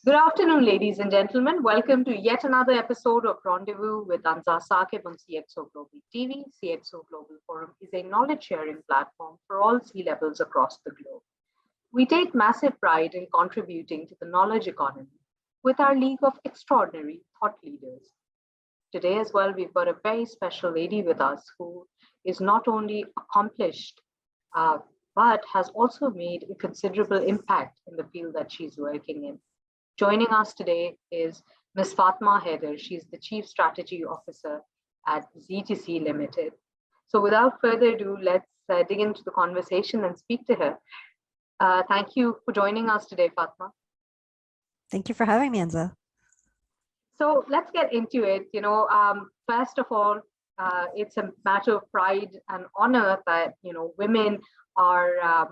Good afternoon, ladies and gentlemen. Welcome to yet another episode of Rendezvous with Anza Saqib on CxO Global TV. CxO Global Forum is a knowledge-sharing platform for all C-levels across the globe. We take massive pride in contributing to the knowledge economy with our league of extraordinary thought leaders. Today as well, we've got a very special lady with us who is not only accomplished, but has also made a considerable impact in the field that she's working in. Joining us today is Ms. Fatima Hyder. She's the Chief Strategy Officer at Z2C Limited. So without further ado, let's dig into the conversation and speak to her. Thank you for joining us today, Fatima. Thank you for having me, Anza. So let's get into it. First of all, it's a matter of pride and honor that, women are,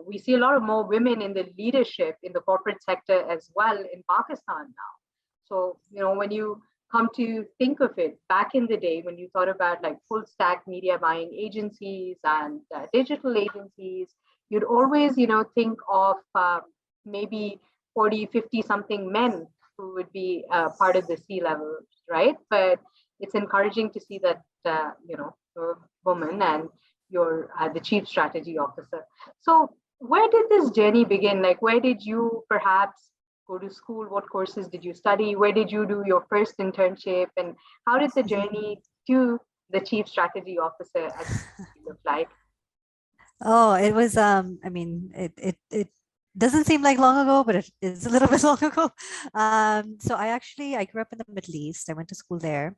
we see a lot of more women in the leadership in the corporate sector as well in Pakistan now. So, when you come to think of it, back in the day, when you thought about like full stack media buying agencies and digital agencies, you'd always, think of maybe 40, 50 something men who would be part of the C-level, right? But it's encouraging to see that, you're a woman and you're the Chief Strategy Officer. So where did this journey begin? Like, where did you perhaps go to school? What courses did you study? Where did you do your first internship? And how did the journey to the Chief Strategy Officer look like? Oh, it was, it doesn't seem like long ago, but it is a little bit long ago. So I grew up in the Middle East. I went to school there.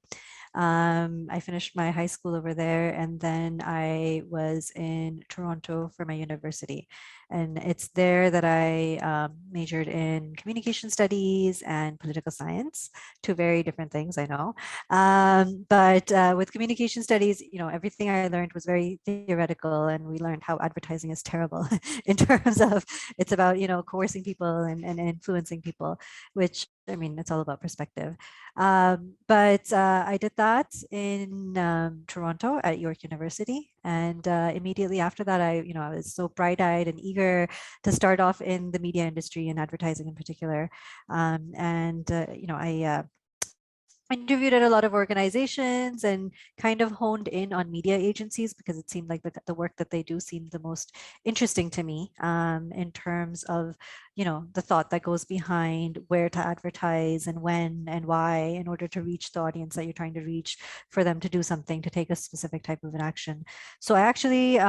I finished my high school over there, and then I was in Toronto for my university. And it's there that I majored in communication studies and political science, two very different things, I know. But with communication studies, everything I learned was very theoretical, and we learned how advertising is terrible in terms of it's about, coercing people and influencing people, which, it's all about perspective. But I did that in Toronto at York University. And immediately after that, I was so bright-eyed and eager to start off in the media industry and advertising in particular. I interviewed at a lot of organizations and kind of honed in on media agencies because it seemed like the work that they do seemed the most interesting to me in terms of, the thought that goes behind where to advertise and when and why in order to reach the audience that you're trying to reach for them to do something, to take a specific type of an action. So I actually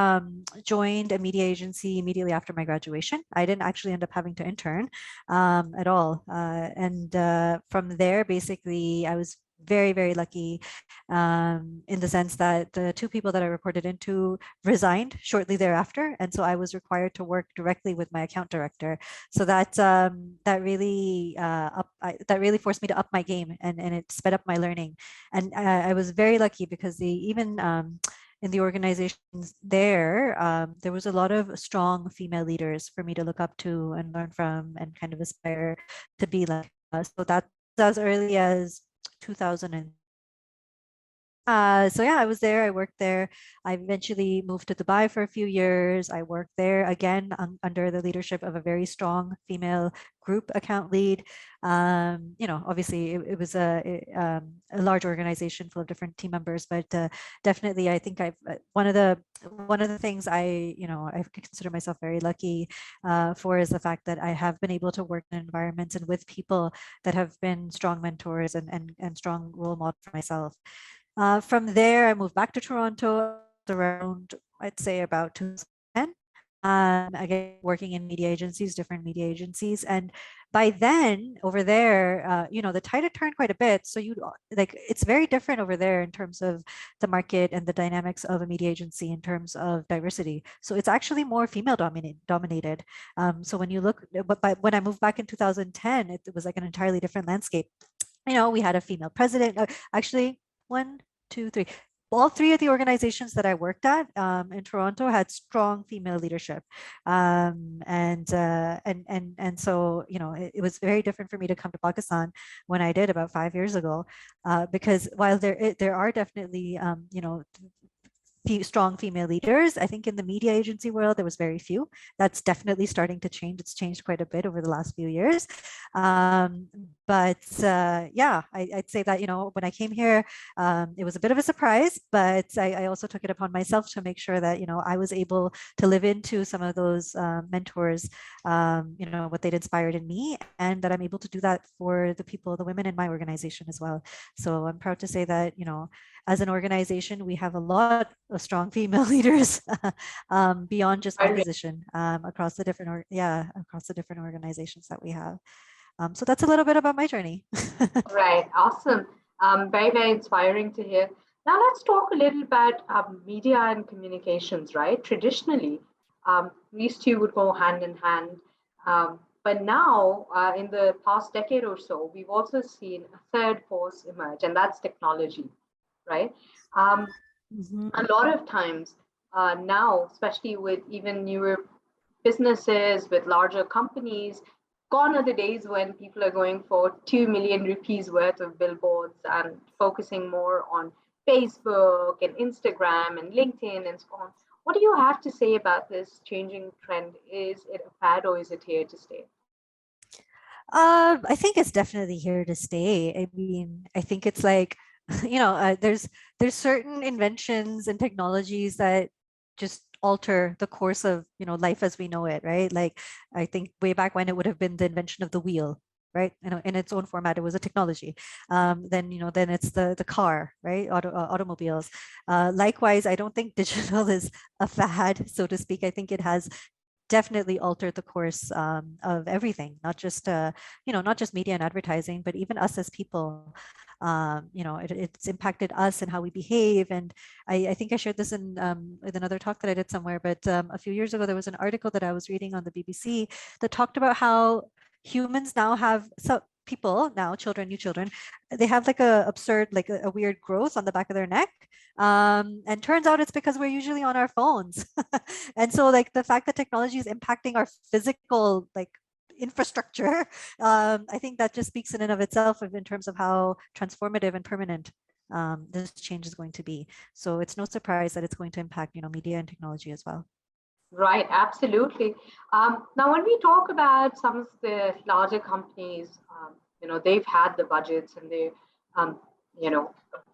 joined a media agency immediately after my graduation. I didn't actually end up having to intern at all. From there, basically, I was very, very lucky in the sense that the two people that I reported into resigned shortly thereafter. And so I was required to work directly with my account director. So that really forced me to up my game, and it sped up my learning. And I was very lucky because even in the organizations there, there was a lot of strong female leaders for me to look up to and learn from and kind of aspire to be like. So that's as early as 2000. So yeah, I was there. I worked there. I eventually moved to Dubai for a few years. I worked there again under the leadership of a very strong female group account lead. Obviously it was a large organization full of different team members, but definitely I think one of the things I consider myself very lucky for is the fact that I have been able to work in environments and with people that have been strong mentors and strong role models for myself. From there, I moved back to Toronto around, I'd say, about 2010. Again, working in media agencies, different media agencies. And by then, over there, the tide had turned quite a bit. So it's very different over there in terms of the market and the dynamics of a media agency in terms of diversity. So it's actually more female dominated. So when you look, but when I moved back in 2010, it was like an entirely different landscape. We had a female president, actually. 1, 2, 3. All three of the organizations that I worked at in Toronto had strong female leadership, and so it was very different for me to come to Pakistan when I did about 5 years ago, because while there are definitely strong female leaders. I think in the media agency world, there was very few. That's definitely starting to change. It's changed quite a bit over the last few years. Yeah, I'd say that, when I came here, it was a bit of a surprise, but I also took it upon myself to make sure that, I was able to live into some of those mentors, what they'd inspired in me, and that I'm able to do that for the people, the women in my organization as well. So I'm proud to say that, as an organization, we have a lot of strong female leaders beyond just my position across the different, across the different organizations that we have. So that's a little bit about my journey. Right, awesome. Very, very inspiring to hear. Now let's talk a little about media and communications, right? Traditionally, these two would go hand in hand. But now, in the past decade or so, we've also seen a third force emerge, and that's technology, right? A lot of times now, especially with even newer businesses, with larger companies, gone are the days when people are going for 2 million rupees worth of billboards and focusing more on Facebook and Instagram and LinkedIn and so on. What do you have to say about this changing trend? Is it a fad or is it here to stay? I think it's definitely here to stay. I mean, I think it's like, there's certain inventions and technologies that just alter the course of life as we know it, right? Like, I think way back when it would have been the invention of the wheel, right? In its own format, it was a technology. Then it's the car, right? Automobiles. Likewise, I don't think digital is a fad, so to speak. I think it has definitely altered the course of everything, not just not just media and advertising, but even us as people. It's impacted us and how we behave. And I think I shared this in with another talk that I did somewhere, but a few years ago, there was an article that I was reading on the BBC that talked about how humans now have, so people now, new children, they have like a absurd, like a weird growth on the back of their neck. And turns out it's because we're usually on our phones. And so like the fact that technology is impacting our physical like infrastructure, I think that just speaks in and of itself in terms of how transformative and permanent this change is going to be. So it's no surprise that it's going to impact, media and technology as well. Right, absolutely. Now, when we talk about some of the larger companies, they've had the budgets and they're,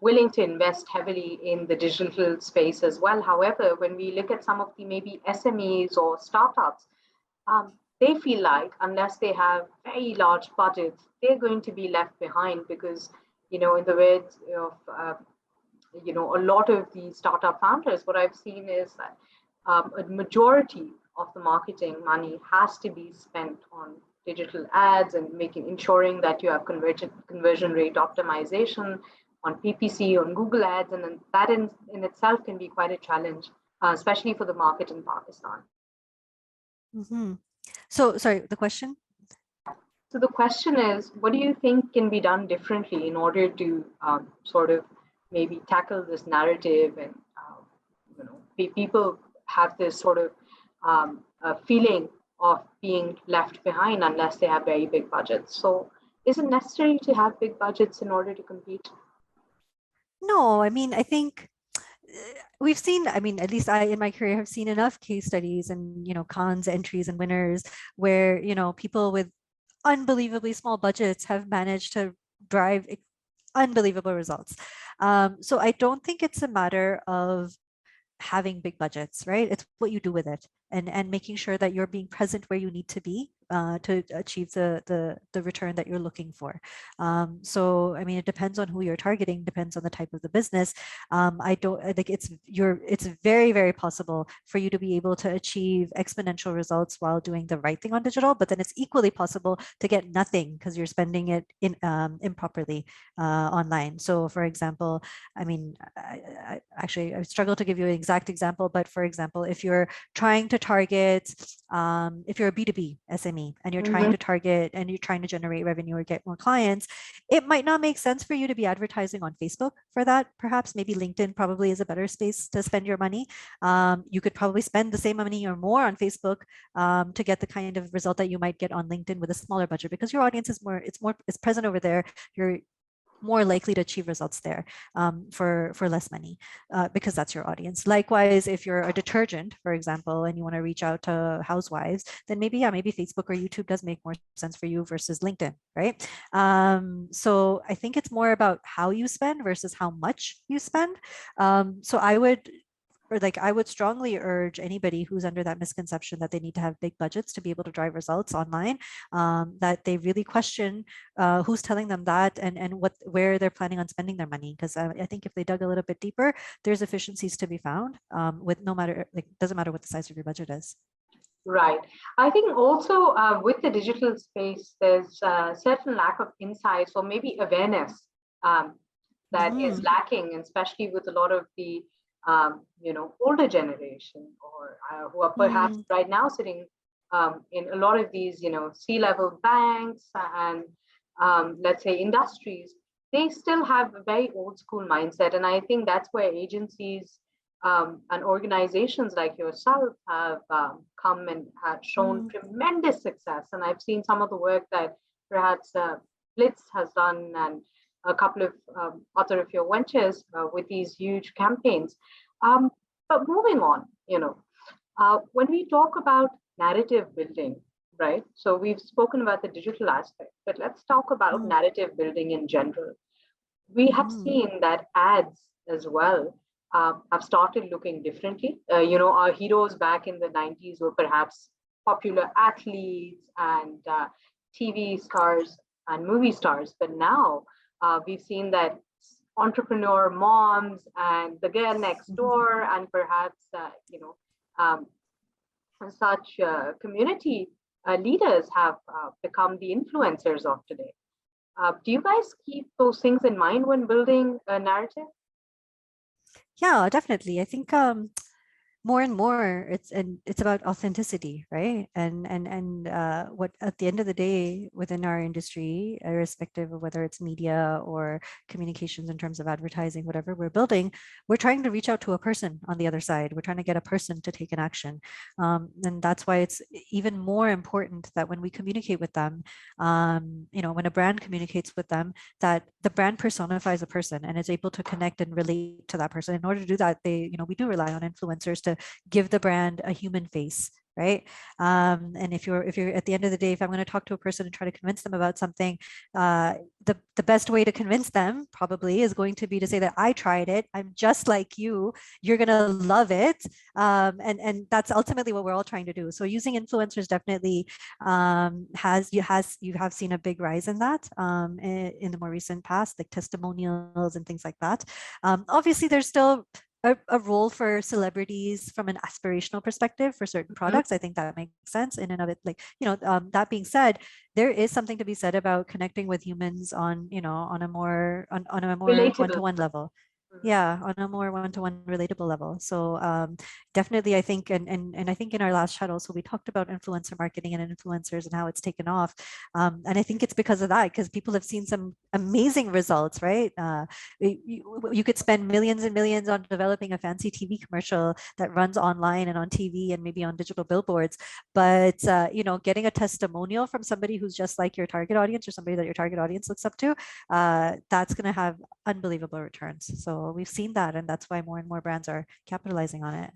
willing to invest heavily in the digital space as well. However, when we look at some of the maybe SMEs or startups, they feel like unless they have very large budgets, they're going to be left behind because, in the words of, a lot of the startup founders, what I've seen is that a majority of the marketing money has to be spent on digital ads and ensuring that you have conversion rate optimization on PPC, on Google Ads, and then that in itself can be quite a challenge, especially for the market in Pakistan. So, sorry, the question? So the question is, what do you think can be done differently in order to sort of maybe tackle this narrative and people have this sort of feeling of being left behind unless they have very big budgets. So is it necessary to have big budgets in order to compete? No, I mean, I think we've seen, I mean, at least I in my career have seen enough case studies and, cons, entries and winners where, people with unbelievably small budgets have managed to drive unbelievable results. So I don't think it's a matter of having big budgets, right? It's what you do with it and making sure that you're being present where you need to be to achieve the return that you're looking for. So, I mean, it depends on who you're targeting, depends on the type of the business. I think it's very, very possible for you to be able to achieve exponential results while doing the right thing on digital, but then it's equally possible to get nothing because you're spending it improperly online. So for example, I mean, I struggle to give you an exact example, but for example, if you're trying to target, if you're a B2B SME and you're trying to target and you're trying to generate revenue or get more clients, it might not make sense for you to be advertising on Facebook for that. Perhaps maybe LinkedIn probably is a better space to spend your money. You could probably spend the same money or more on Facebook to get the kind of result that you might get on LinkedIn with a smaller budget because your audience is it's present over there. more likely to achieve results there for less money because that's your audience. Likewise, if you're a detergent, for example, and you want to reach out to housewives, then maybe, yeah, maybe Facebook or YouTube does make more sense for you versus LinkedIn, right? So I think it's more about how you spend versus how much you spend. So I would strongly urge anybody who's under that misconception that they need to have big budgets to be able to drive results online, that they really question who's telling them that and where they're planning on spending their money. Because I think if they dug a little bit deeper, there's efficiencies to be found with no matter, doesn't matter what the size of your budget is. Right. I think also with the digital space, there's a certain lack of insights or maybe awareness that is lacking, especially with a lot of the older generation or who are perhaps right now sitting in a lot of these, C-level banks and let's say industries. They still have a very old school mindset. And I think that's where agencies and organizations like yourself have come and have shown tremendous success. And I've seen some of the work that perhaps Blitz has done and a couple of other of your ventures with these huge campaigns. But moving on, when we talk about narrative building, right? So we've spoken about the digital aspect, but let's talk about narrative building in general. We have seen that ads as well have started looking differently. Our heroes back in the 90s were perhaps popular athletes and TV stars and movie stars, but now we've seen that entrepreneur moms and the girl next door and perhaps such community leaders have become the influencers of today. Do you guys keep those things in mind when building a narrative? Yeah, definitely. I think more and more it's about authenticity, right? And what at the end of the day within our industry, irrespective of whether it's media or communications in terms of advertising, whatever we're building, we're trying to reach out to a person on the other side. We're trying to get a person to take an action, and that's why it's even more important that when we communicate with them, when a brand communicates with them, that the brand personifies a person and is able to connect and relate to that person. In order to do that, we do rely on influencers to give the brand a human face, right? And if you're at the end of the day, if I'm going to talk to a person and try to convince them about something, the best way to convince them probably is going to be to say that I tried it, I'm just like you're going to love it, and that's ultimately what we're all trying to do. So using influencers definitely you have seen a big rise in that in the more recent past, like testimonials and things like that. Obviously there's still a role for celebrities from an aspirational perspective for certain products. I think that makes sense in and of it. That being said, there is something to be said about connecting with humans on a more one-to-one level. Yeah, on a more one-to-one relatable level. So definitely, I think, and I think in our last chat also we talked about influencer marketing and influencers and how it's taken off. And I think it's because of that, because people have seen some amazing results, right? You could spend millions and millions on developing a fancy TV commercial that runs online and on TV and maybe on digital billboards, but getting a testimonial from somebody who's just like your target audience or somebody that your target audience looks up to, that's going to have unbelievable returns. So we've seen that, and that's why more and more brands are capitalizing on it.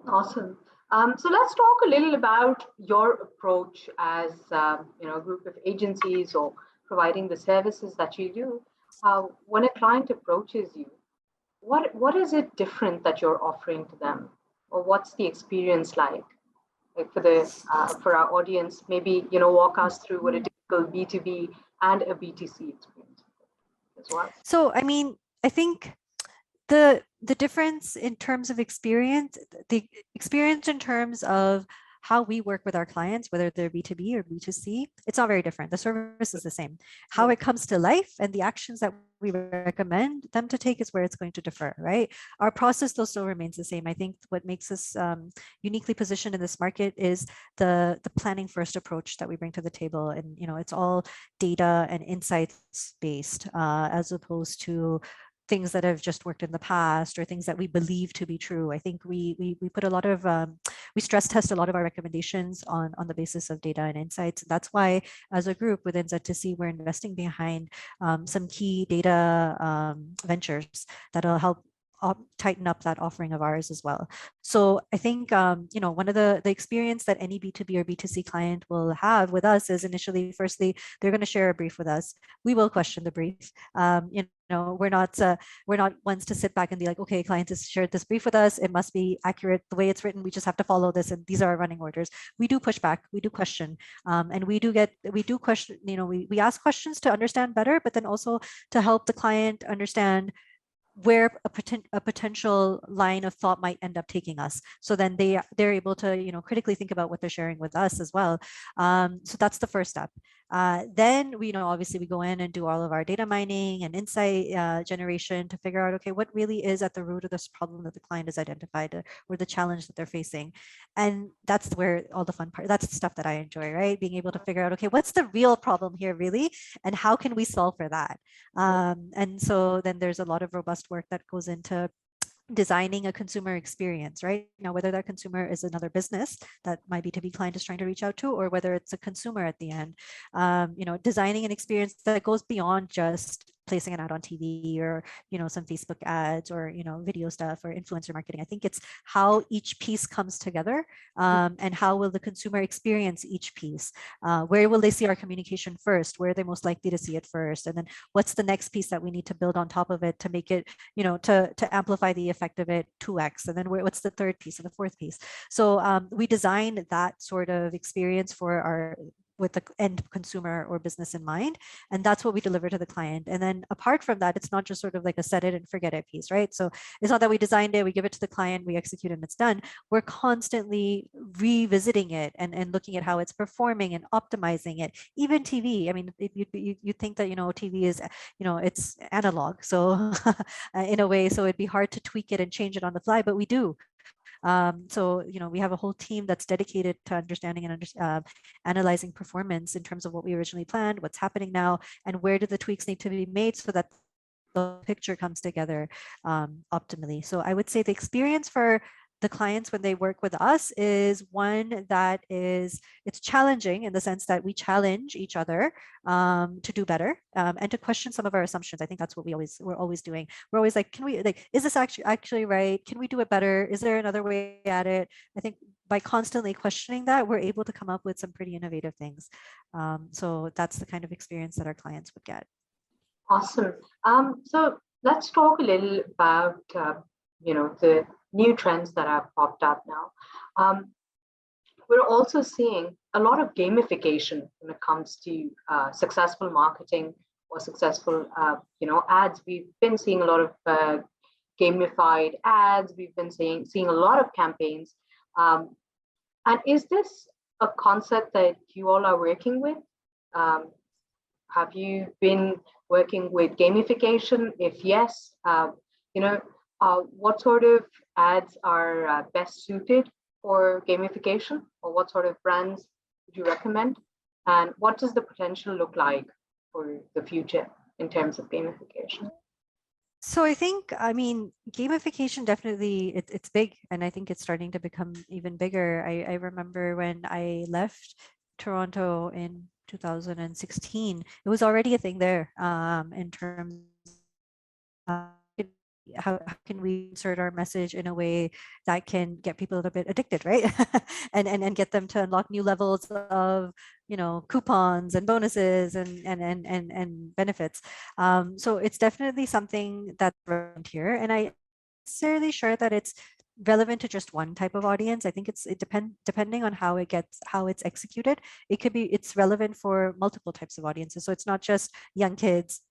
Awesome. So let's talk a little about your approach as a group of agencies or providing the services that you do. When a client approaches you, what is it different that you're offering to them, or what's the experience like for our audience? Maybe walk us through what a typical B2B and a B2C experience as well. So I mean, I think the difference in terms of experience, the experience in terms of how we work with our clients, whether they're B2B or B2C, it's not very different. The service is the same. How it comes to life and the actions that we recommend them to take is where it's going to differ, right? Our process though still remains the same. I think what makes us uniquely positioned in this market is the planning first approach that we bring to the table. And it's all data and insights based as opposed to things that have just worked in the past or things that we believe to be true. I think we put a lot of we stress test a lot of our recommendations on the basis of data and insights. That's why, as a group within Z2C, we're investing behind some key data ventures that'll help tighten up that offering of ours as well. So I think one of the experience that any B2B or B2C client will have with us is initially, firstly, they're going to share a brief with us. We will question the brief. We're not ones to sit back and be like, okay, client has shared this brief with us, it must be accurate the way it's written, we just have to follow this and these are our running orders. We do push back, we do question, and we do question, we ask questions to understand better, but then also to help the client understand where a potential line of thought might end up taking us. So then they're able to critically think about what they're sharing with us as well. So that's the first step. Then we obviously we go in and do all of our data mining and insight generation to figure out, okay, what really is at the root of this problem that the client has identified or the challenge that they're facing. And that's where all the fun part, that's the stuff that I enjoy, right? Being able to figure out, okay, what's the real problem here really, and how can we solve for that? And so then there's a lot of robust work that goes into designing a consumer experience, right? Now, whether that consumer is another business that my B2B client is trying to reach out to, or whether it's a consumer at the end, designing an experience that goes beyond just placing an ad on TV or, some Facebook ads or, video stuff or influencer marketing. I think it's how each piece comes together and how will the consumer experience each piece? Where will they see our communication first? Where are they most likely to see it first? And then what's the next piece that we need to build on top of it to make it, to amplify the effect of it 2x? And then what's the third piece and the fourth piece? So we designed that sort of experience with the end consumer or business in mind. And that's what we deliver to the client. And then apart from that, it's not just sort of like a set it and forget it piece, right? So it's not that we designed it, we give it to the client, we execute it and it's done. We're constantly revisiting it and looking at how it's performing and optimizing it. Even TV, I mean, you think that, TV is, it's analog. So in a way, so it'd be hard to tweak it and change it on the fly, but we do. So, we have a whole team that's dedicated to understanding and analyzing performance in terms of what we originally planned, what's happening now, and where do the tweaks need to be made so that the picture comes together optimally. So I would say the experience for the clients when they work with us is one that it's challenging in the sense that we challenge each other to do better and to question some of our assumptions. I think that's what we're always doing. We're always like, is this actually right? Can we do it better? Is there another way at it? I think by constantly questioning that, we're able to come up with some pretty innovative things. So that's the kind of experience that our clients would get. Awesome. So let's talk a little about the new trends that have popped up now. We're also seeing a lot of gamification when it comes to successful marketing or successful ads. We've been seeing a lot of gamified ads. We've been seeing a lot of campaigns. And is this a concept that you all are working with? Have you been working with gamification? If yes, what sort of ads are best suited for gamification, or what sort of brands would you recommend? And what does the potential look like for the future in terms of gamification? So I think, gamification definitely, it's big, and I think it's starting to become even bigger. I remember when I left Toronto in 2016, it was already a thing there in terms of how can we insert our message in a way that can get people a little bit addicted, right? and get them to unlock new levels of coupons and bonuses and benefits. So it's definitely something that's relevant here, and I'm necessarily sure that it's relevant to just one type of audience. I think depending on how it's executed, it's relevant for multiple types of audiences. So it's not just young kids,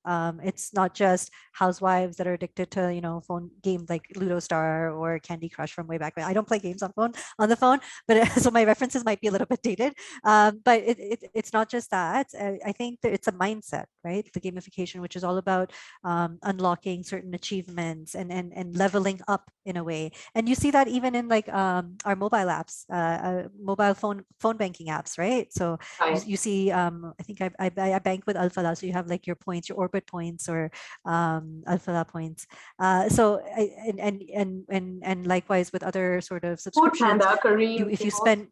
it's not just housewives that are addicted to phone games like Ludo Star or Candy Crush from way back. I don't play games on the phone, but so my references might be a little bit dated. But it's not just that. I think that it's a mindset, right? The gamification, which is all about unlocking certain achievements and leveling up in a way. And you you see that even in like our mobile apps, mobile phone banking apps, right? So you see, I think I bank with Alphala, so you have like your points, your Orbit points or Alphala points. So and likewise with other sort of subscriptions, if you spend.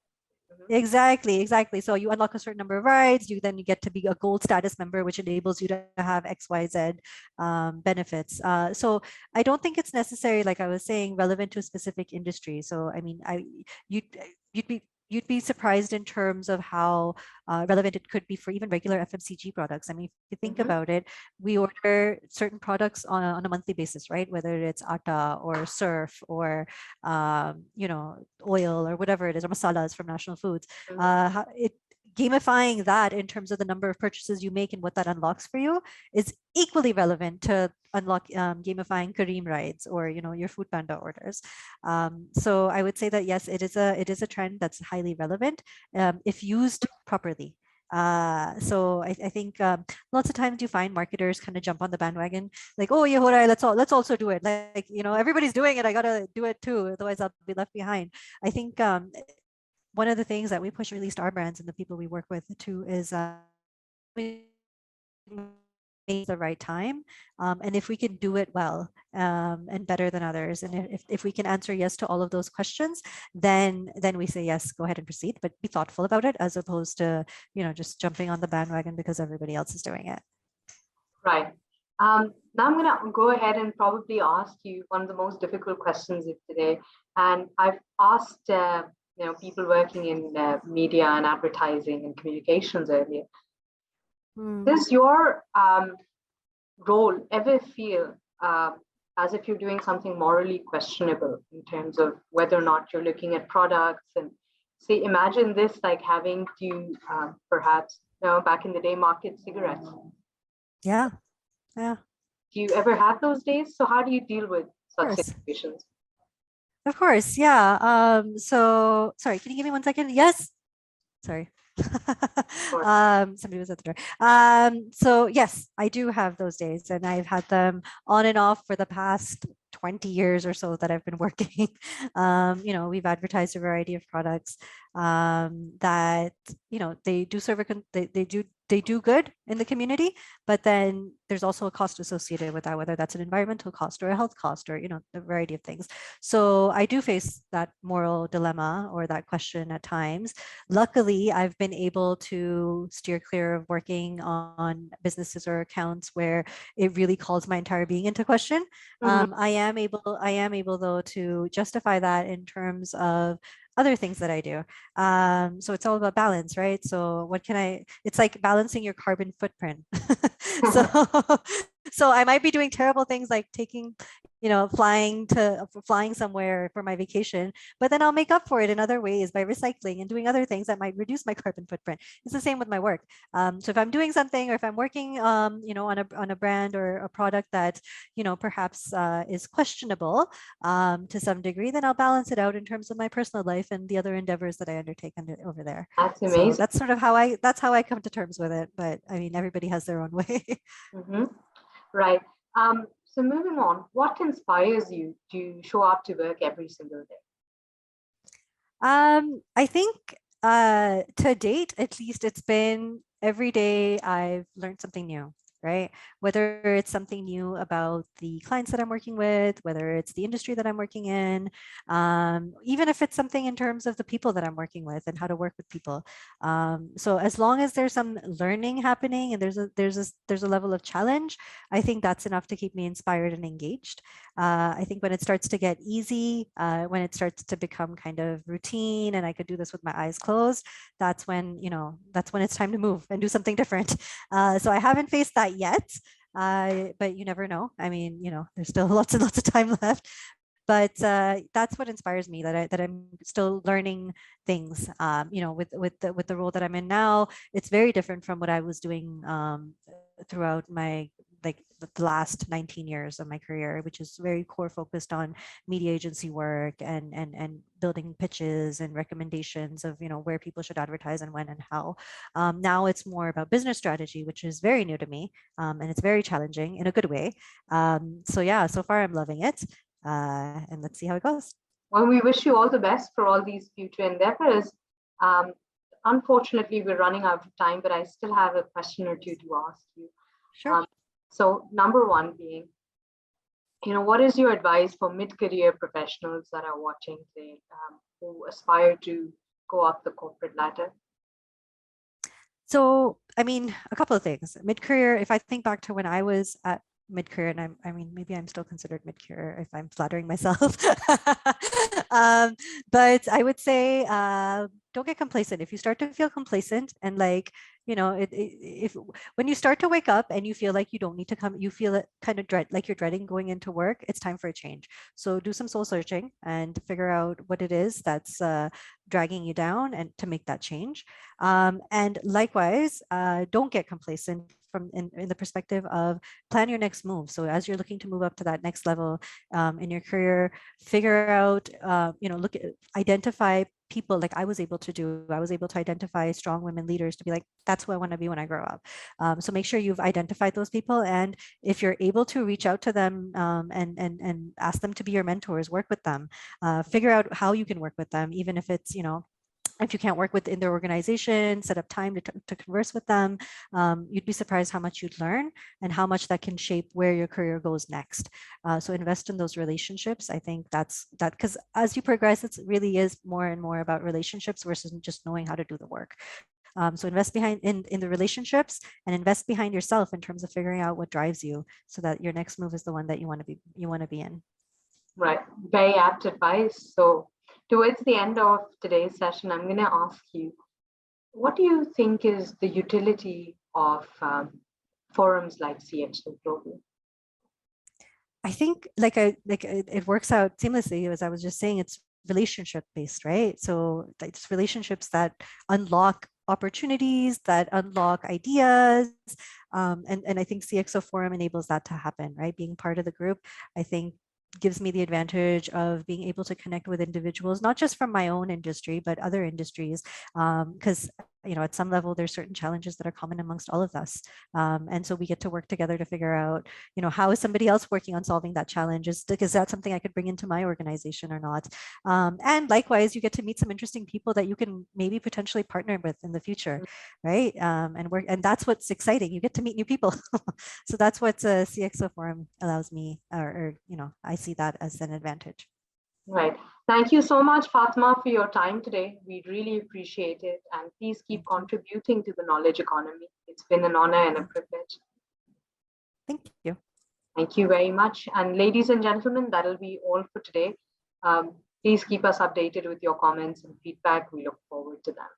Exactly. So you unlock a certain number of rides, then you get to be a gold status member, which enables you to have XYZ benefits. So I don't think it's necessary, like I was saying, relevant to a specific industry. So I mean, you'd you'd be surprised in terms of how relevant it could be for even regular FMCG products. I mean, if you think about it, we order certain products on a monthly basis, right? Whether it's atta or surf or you know, oil or whatever it is, or masalas from National Foods. Gamifying that in terms of the number of purchases you make and what that unlocks for you is equally relevant to unlock gamifying Kareem rides or, you know, your Food Panda orders. So I would say that yes, it is a trend that's highly relevant if used properly. So I think lots of times you find marketers kind of jump on the bandwagon, like, oh yeah, let's also do it. Like, you know, everybody's doing it, I gotta do it too, otherwise I'll be left behind. I think one of the things that we push, at least our brands and the people we work with too, is the right time, and if we can do it well and better than others, and if we can answer yes to all of those questions, then we say yes, go ahead and proceed, but be thoughtful about it as opposed to, you know, just jumping on the bandwagon because everybody else is doing it. Right. Now I'm going to go ahead and probably ask you one of the most difficult questions of today, and I've asked you know, people working in media and advertising and communications earlier. Does your role ever feel as if you're doing something morally questionable in terms of whether or not you're looking at products? And say, imagine this, like having to perhaps, you know, back in the day, market cigarettes. Yeah. Do you ever have those days? So how do you deal with such situations? Of course, yeah. So sorry, can you give me 1 second? Yes. Sorry. Somebody was at the door. So yes, I do have those days, and I've had them on and off for the past 20 years or so that I've been working. You know, we've advertised a variety of products that, you know, they do serve they do good in the community, but then there's also a cost associated with that, whether that's an environmental cost or a health cost or, you know, a variety of things. So I do face that moral dilemma or that question at times. Luckily, I've been able to steer clear of working on businesses or accounts where it really calls my entire being into question. I am able though to justify that in terms of other things that I do. So it's all about balance, right? So what can it's like balancing your carbon footprint. So I might be doing terrible things like taking, you know, flying somewhere for my vacation, but then I'll make up for it in other ways by recycling and doing other things that might reduce my carbon footprint. It's the same with my work. So if I'm doing something, or if I'm working, you know, on a brand or a product that, you know, perhaps is questionable to some degree, then I'll balance it out in terms of my personal life and the other endeavors that I undertake over there. That's amazing. So that's sort of how I come to terms with it. But I mean, everybody has their own way. Right. So moving on, what inspires you to show up to work every single day? I think to date, at least, it's been every day I've learned something new, right? Whether it's something new about the clients that I'm working with, whether it's the industry that I'm working in, even if it's something in terms of the people that I'm working with and how to work with people. So as long as there's some learning happening and there's a level of challenge, I think that's enough to keep me inspired and engaged. I think when it starts to get easy, when it starts to become kind of routine and I could do this with my eyes closed, that's when it's time to move and do something different. So I haven't faced that yet, but you never know. I mean, you know, there's still lots and lots of time left. But that's what inspires me, that I'm still learning things. You know, with the role that I'm in now, it's very different from what I was doing throughout my the last 19 years of my career, which is very core focused on media agency work and building pitches and recommendations of, you know, where people should advertise and when and how. Now it's more about business strategy, which is very new to me, and it's very challenging in a good way. So yeah, so far I'm loving it. And let's see how it goes. Well, we wish you all the best for all these future endeavors. Unfortunately, we're running out of time, but I still have a question or two to ask you. Sure. So number one being, what is your advice for mid-career professionals that are watching today who aspire to go up the corporate ladder? So, I mean, a couple of things. Mid-career, if I think back to when I was at mid-career, and I mean, maybe I'm still considered mid-career if I'm flattering myself. But I would say, don't get complacent. If you start to feel complacent and like, if when you start to wake up and you feel like you don't need to come, you feel it kind of like you're dreading going into work, it's time for a change. So do some soul searching and figure out what it is that's dragging you down and to make that change. And likewise, don't get complacent from in the perspective of plan your next move. So as you're looking to move up to that next level in your career, figure out, identify people like I was able to do. I was able to identify strong women leaders to be like, that's who I want to be when I grow up. So make sure you've identified those people. And if you're able to reach out to them and ask them to be your mentors, work with them, figure out how you can work with them, even if it's, if you can't work within their organization, set up time to converse with them. You'd be surprised how much you'd learn and how much that can shape where your career goes next. So invest in those relationships. I think that's because as you progress, it really is more and more about relationships versus just knowing how to do the work. So invest in the relationships and invest behind yourself in terms of figuring out what drives you so that your next move is the one that you want to be in. Right. Very apt advice. So towards the end of today's session, I'm going to ask you, what do you think is the utility of forums like CxO Global? I think it works out seamlessly. As I was just saying, it's relationship based, right? So it's relationships that unlock opportunities, that unlock ideas. And I think CxO Forum enables that to happen, right? Being part of the group, I think gives me the advantage of being able to connect with individuals, not just from my own industry, but other industries. Because at some level, there's certain challenges that are common amongst all of us. And so we get to work together to figure out, how is somebody else working on solving that challenge? Is that something I could bring into my organization or not? And likewise, you get to meet some interesting people that you can maybe potentially partner with in the future, right? And that's what's exciting. You get to meet new people. So that's what CxO Forum allows me, or I see that as an advantage. Right. Thank you so much, Fatima, for your time today. We really appreciate it. And please keep contributing to the knowledge economy. It's been an honor and a privilege. Thank you. Thank you very much. And ladies and gentlemen, that'll be all for today. Please keep us updated with your comments and feedback. We look forward to that.